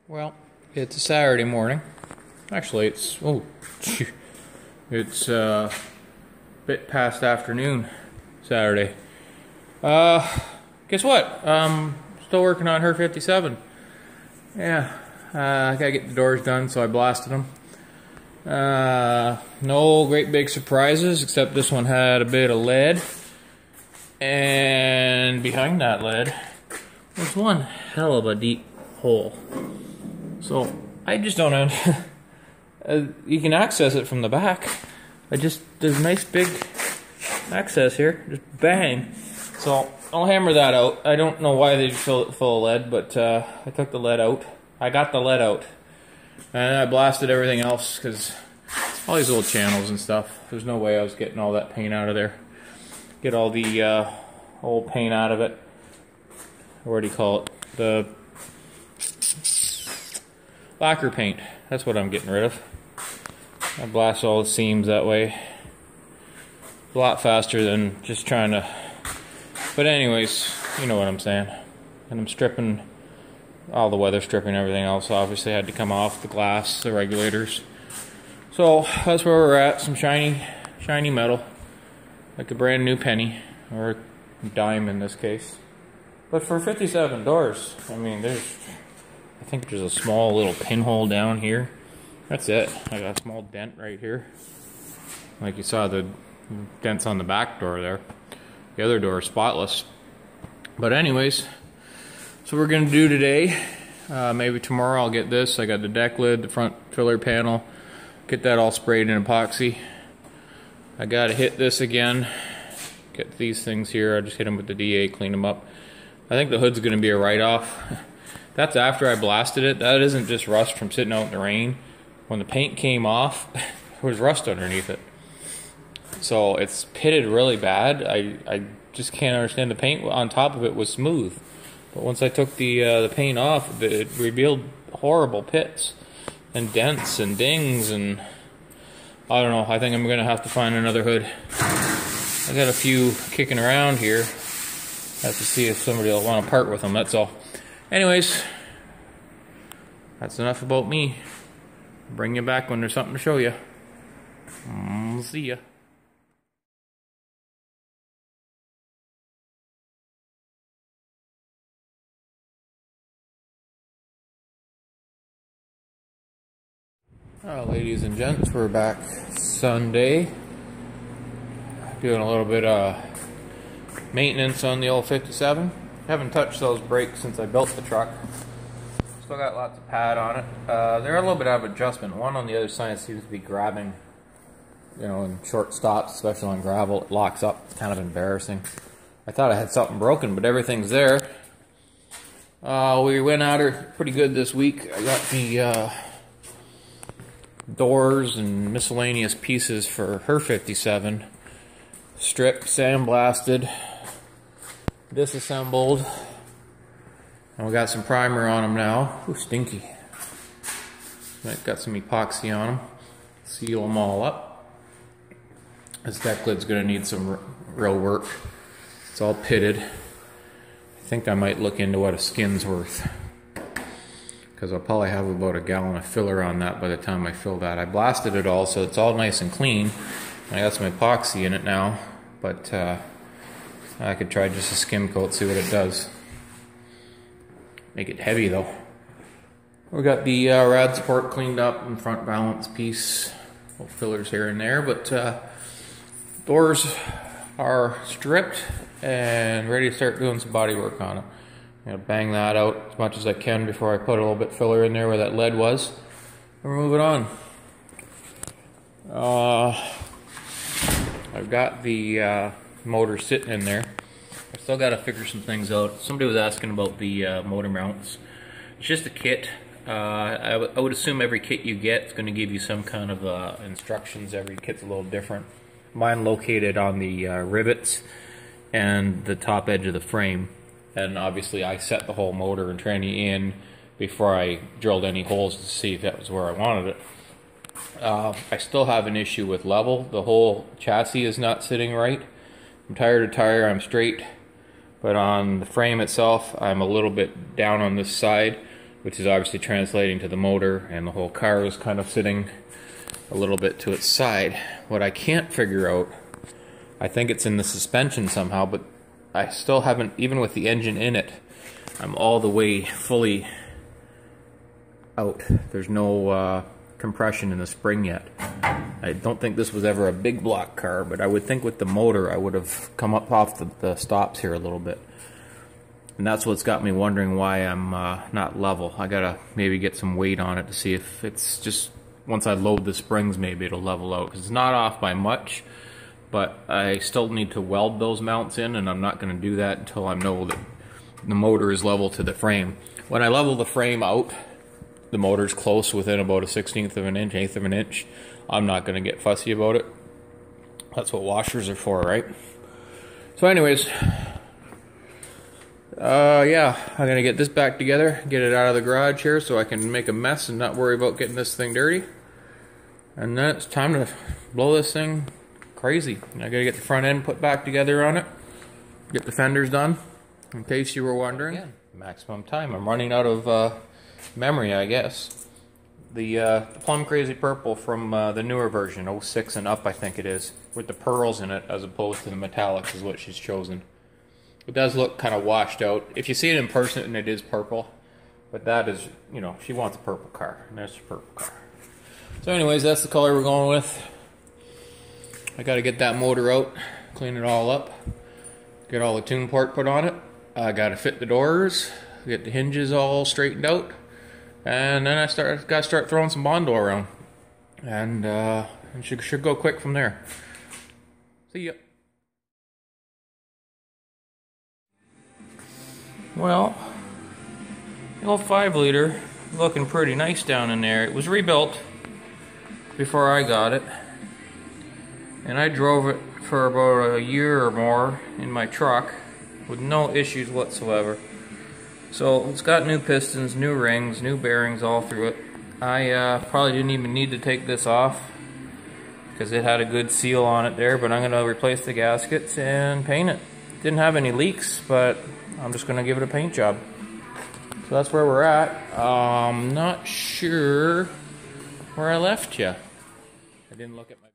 Well, it's a Saturday morning. Actually, it's a bit past afternoon Saturday. Guess what? Still working on her 57. Yeah, I gotta get the doors done, so I blasted them. No great big surprises, except this one had a bit of lead. And behind that lead was one hell of a deep hole. So I just don't know. You can access it from the back. There's a nice big access here. Just bang. So I'll hammer that out. I don't know why they fill it full of lead, but I took the lead out. I got the lead out. And I blasted everything else because all these little channels and stuff. There's no way I was getting all that paint out of there. Get all the old paint out of it. What do you call it? The lacquer paint. That's what I'm getting rid of. I blast all the seams that way. A lot faster than just trying to... But anyways, you know what I'm saying. And I'm stripping all the weather stripping, everything else obviously had to come off, the glass, the regulators. So that's where we're at. Some shiny metal. Like a brand new penny. Or a dime in this case. But for 57 doors, I mean, I think there's a small little pinhole down here. That's it. I got a small dent right here. Like you saw the dents on the back door there. The other door is spotless. But anyways, so we're going to do today. Maybe tomorrow I'll get this. I got the deck lid, the front filler panel. Get that all sprayed in epoxy. I got to hit this again. Get these things here. I just hit them with the DA, clean them up. I think the hood's going to be a write-off. That's after I blasted it. That isn't just rust from sitting out in the rain. When the paint came off, there was rust underneath it. So it's pitted really bad. I just can't understand. The paint on top of it was smooth. But once I took the paint off, it revealed horrible pits and dents and dings, and I don't know. I think I'm going to have to find another hood. I got a few kicking around here. Have to see if somebody will want to part with them, that's all. Anyways, that's enough about me. Bring you back when there's something to show you. See ya. Ladies and gents, we're back Sunday. Doing a little bit of maintenance on the old 57. Haven't touched those brakes since I built the truck. Still got lots of pad on it. They're a little bit out of adjustment. One on the other side seems to be grabbing, you know, in short stops, especially on gravel. It locks up. It's kind of embarrassing. I thought I had something broken, but everything's there. We went at her pretty good this week. I got the doors and miscellaneous pieces for her 57 stripped, sandblasted, disassembled, and we got some primer on them now. Ooh, stinky. Got some epoxy on them. Seal them all up. This deck lid's going to need some real work. It's all pitted. I think I might look into what a skin's worth, because I'll probably have about a gallon of filler on that by the time I fill that. I blasted it all, so it's all nice and clean. I got some epoxy in it now, but I could try just a skim coat, see what it does. Make it heavy though. We got the rad support cleaned up and front balance piece. Little fillers here and there, but doors are stripped and ready to start doing some body work on it. I'm gonna bang that out as much as I can before I put a little bit filler in there where that lead was. And we're moving on. I've got the motor sitting in there. I still got to figure some things out. Somebody was asking about the motor mounts. It's just a kit. I would assume every kit you get is going to give you some kind of instructions. Every kit's a little different. Mine located on the rivets and the top edge of the frame. And obviously I set the whole motor and tranny in before I drilled any holes to see if that was where I wanted it. I still have an issue with level. The whole chassis is not sitting right. From tire to tire I'm straight, but on the frame itself I'm a little bit down on this side. which is obviously translating to the motor, and the whole car is kind of sitting a little bit to its side. What I can't figure out, I think it's in the suspension somehow, but I still haven't, even with the engine in it, I'm all the way fully out. There's no compression in the spring yet. I don't think this was ever a big block car, but I would think with the motor I would have come up off the stops here a little bit. And that's what's got me wondering why I'm not level. I gotta maybe get some weight on it to see if it's just, once I load the springs, maybe it'll level out, because it's not off by much, but I still need to weld those mounts in, and I'm not going to do that until I know that the motor is level to the frame. When I level the frame out, the motor's close within about a 1/16 of an inch, 1/8 of an inch, I'm not going to get fussy about it. That's what washers are for, right? So anyways, yeah, I'm going to get this back together, get it out of the garage here so I can make a mess and not worry about getting this thing dirty. And then it's time to blow this thing crazy. I got to get the front end put back together on it, get the fenders done, in case you were wondering. Again, maximum time. I'm running out of memory, I guess. The Plum Crazy Purple from the newer version, 06 and up I think it is, with the pearls in it as opposed to the metallics is what she's chosen. It does look kind of washed out. If you see it in person, and it is purple, but that is, you know, she wants a purple car, and that's a purple car. So anyways, that's the color we're going with. I got to get that motor out, clean it all up, get all the tune port put on it. I got to fit the doors, get the hinges all straightened out, and then I got to start throwing some Bondo around, and it should go quick from there. See ya. Well, the old 5-liter looking pretty nice down in there. It was rebuilt before I got it, and I drove it for about a year or more in my truck with no issues whatsoever. So it's got new pistons, new rings, new bearings all through it. I probably didn't even need to take this off because it had a good seal on it there, but I'm going to replace the gaskets and paint it. Didn't have any leaks, but I'm just going to give it a paint job. So that's where we're at. Not sure where I left you. I didn't look at my